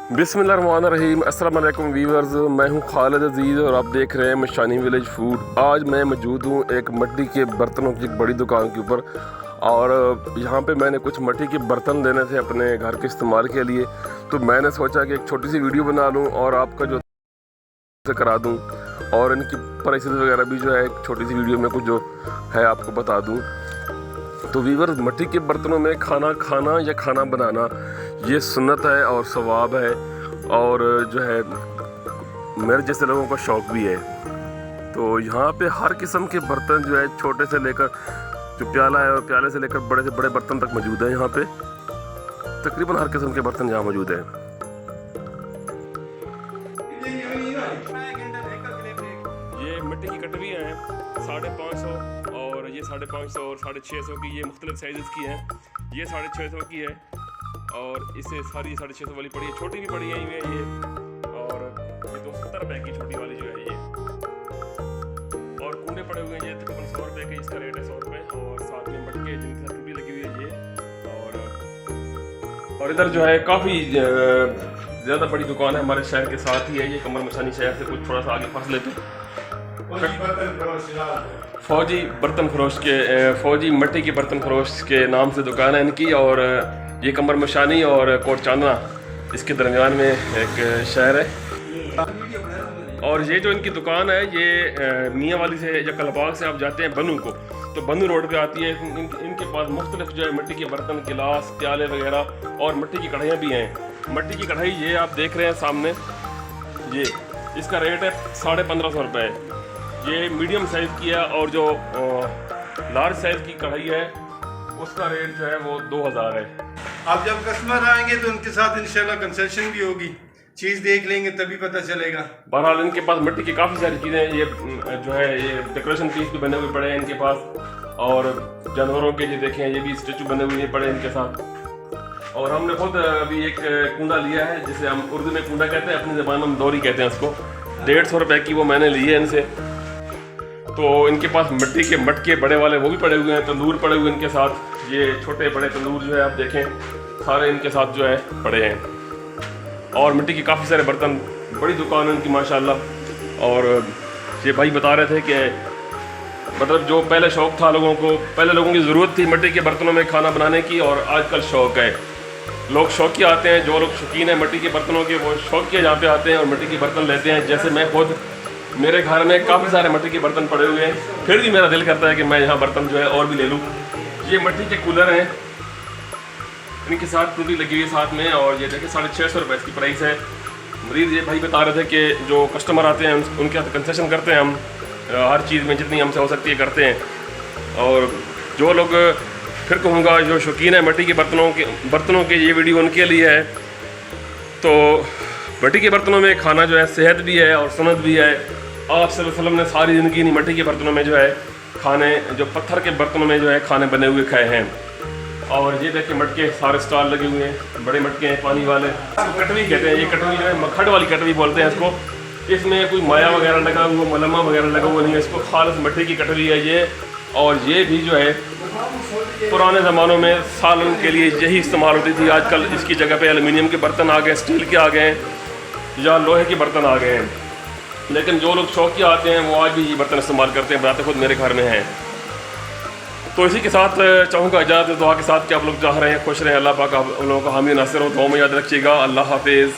बिस्मिल्लाहिर्रहमानिर्रहीम, अस्सलाम वालेकुम वीवर्स। मैं हूं खालिद अजीज़ और आप देख रहे हैं मशानी विलेज फूड। आज मैं मौजूद हूं एक मिट्टी के बर्तनों की एक बड़ी दुकान के ऊपर और यहां पे मैंने कुछ मिट्टी के बर्तन लेने थे अपने घर के इस्तेमाल के लिए। तो मैंने सोचा कि एक छोटी सी वीडियो बना लूं और आपका जो करा दूं और इनकी प्राइसेस वगैरह भी जो है एक छोटी सी वीडियो में कुछ जो है आपको बता दूँ। तो वीवर्स, मिट्टी के बर्तनों में खाना खाना या खाना बनाना ये सुन्नत है और सवाब है और जो है मेरे जैसे लोगों का शौक़ भी है। तो यहाँ पे हर किस्म के बर्तन जो है छोटे से लेकर जो प्याला है और प्याले से लेकर बड़े से बड़े बर्तन तक मौजूद है। यहाँ पे तकरीबन हर किस्म के बर्तन यहाँ मौजूद हैं। ये मिट्टी की कटोरियाँ हैं 550 और ये 550 और 650 की, ये मुख्तलिफ साइज़ की हैं। ये 650 की है और इससे सारी 650 वाली पड़ी है, छोटी भी पड़ी है ये और ये 270 रुपये की छोटी वाली जो है ये। और कूड़े पड़े हुए हैं ये तकरीबन 100 रुपये के, इसका रेट है 100 रुपये। और साथ में मटके जिनकी साथ टूटी लगी हुई है ये। और इधर जो है काफ़ी ज़्यादा बड़ी दुकान है, हमारे शहर के साथ ही है ये। कमर मशानी शहर से कुछ थोड़ा सा आगे फासले पे फौजी बर्तन फरोश के फौजी मिट्टी के बर्तन फरोश के नाम से दुकान है इनकी। और ये कमर मशानी और कोट चांदना इसके दरमियान में एक शहर है। और ये जो इनकी दुकान है ये मियाँ वाली से या कलबाग से आप जाते हैं बनू को, तो बनू रोड पे आती है। इनके पास मुख्तलिफ जो है मिट्टी के बर्तन, गिलास, प्याले वगैरह और मिट्टी की कढ़ाइयाँ भी हैं। मिट्टी की कढ़ाई ये आप देख रहे हैं सामने, ये इसका रेट है 1550 रुपये। ये मीडियम साइज़ की है और जो लार्ज साइज़ की कढ़ाई है उसका रेट जो है वो 2000 है। आप जब कस्टमर आएंगे तो उनके साथ इंशाल्लाह कंसेशन भी होगी, चीज़ देख लेंगे तभी पता चलेगा। बहरहाल इनके पास मिट्टी की काफ़ी सारी चीज़ें हैं। ये जो है ये डेकोरेशन पीस भी बने हुए पड़े हैं इनके पास। और जानवरों के ये देखें, ये भी स्टेचू बने हुए पड़े हैं इनके साथ। और हमने खुद अभी एक कूंडा लिया है जिसे हम उर्दू में कूंडा कहते हैं, अपनी ज़बान में दौरी कहते हैं उसको। 150 रुपये की वो मैंने ली है इनसे। तो इनके पास मिट्टी के मटके बड़े वाले वो भी पड़े हुए हैं, तंदूर पड़े हुए इनके साथ। ये छोटे बड़े तंदूर जो है आप देखें सारे इनके साथ जो है पड़े हैं। और मिट्टी के काफ़ी सारे बर्तन, बड़ी दुकान है इनकी माशाल्लाह। और ये भाई बता रहे थे कि मतलब जो पहले शौक़ था लोगों को, पहले लोगों की ज़रूरत थी मिट्टी के बर्तनों में खाना बनाने की और आजकल शौक़ है। लोग शौकिया आते हैं, जो लोग शौकीन हैं मिट्टी के बर्तनों के वो शौकिया जहाँ पे आते हैं और मिट्टी के बर्तन लेते हैं। जैसे मैं खुद, मेरे घर में काफ़ी सारे मिट्टी के बर्तन पड़े हुए हैं, फिर भी मेरा दिल करता है कि मैं यहाँ बर्तन जो है और भी ले लूँ। ये मिट्टी के कूलर हैं, इनके साथ टूटी लगी हुई है साथ में। और ये देखिए 650 रुपये इसकी प्राइस है। मरीज़ ये भाई बता रहे थे कि जो कस्टमर आते हैं उनके साथ कंसेशन करते हैं हम, हर चीज़ में जितनी हमसे हो सकती है करते हैं। और जो लोग, फिर कहूँगा जो शौकीन है मिट्टी के बर्तनों के ये वीडियो उनके लिए है। तो मिट्टी के बर्तनों में खाना जो है सेहत भी है और सुन्नत भी है। आप सल्लल्लाहु अलैहि वसल्लम ने सारी ज़िंदगी मिट्टी के बर्तनों में जो है खाने, जो पत्थर के बर्तनों में जो है खाने बने हुए खाए हैं। और ये देखिए मटके सारे स्टॉल लगे हुए हैं, बड़े मटके हैं पानी वाले, कटवी कहते हैं। ये कटवी जो है मखड वाली कटवी बोलते हैं इसको। इसमें कोई माया वगैरह लगा हुआ, मलमा वगैरह लगा हुआ नहीं है, इसको खालिस मिट्टी की कटवी है ये। और ये भी जो है पुराने ज़मानों में सालन के लिए यही इस्तेमाल होती थी। आजकल इसकी जगह पे एलुमिनियम के बर्तन आ गए, स्टील के आ गए हैं या लोहे के बर्तन आ गए हैं। लेकिन जो लोग शौकिया आते हैं वो आज भी ये बर्तन इस्तेमाल करते हैं, बनाते खुद मेरे घर में हैं। तो इसी के साथ चाहूँगा इजाज़त दुआ के साथ कि आप लोग चाह रहे हैं खुश रहें, अल्लाह पाक आप लोगों को हामी नासिर हो। दुआ में याद रखिएगा। अल्लाह हाफिज़।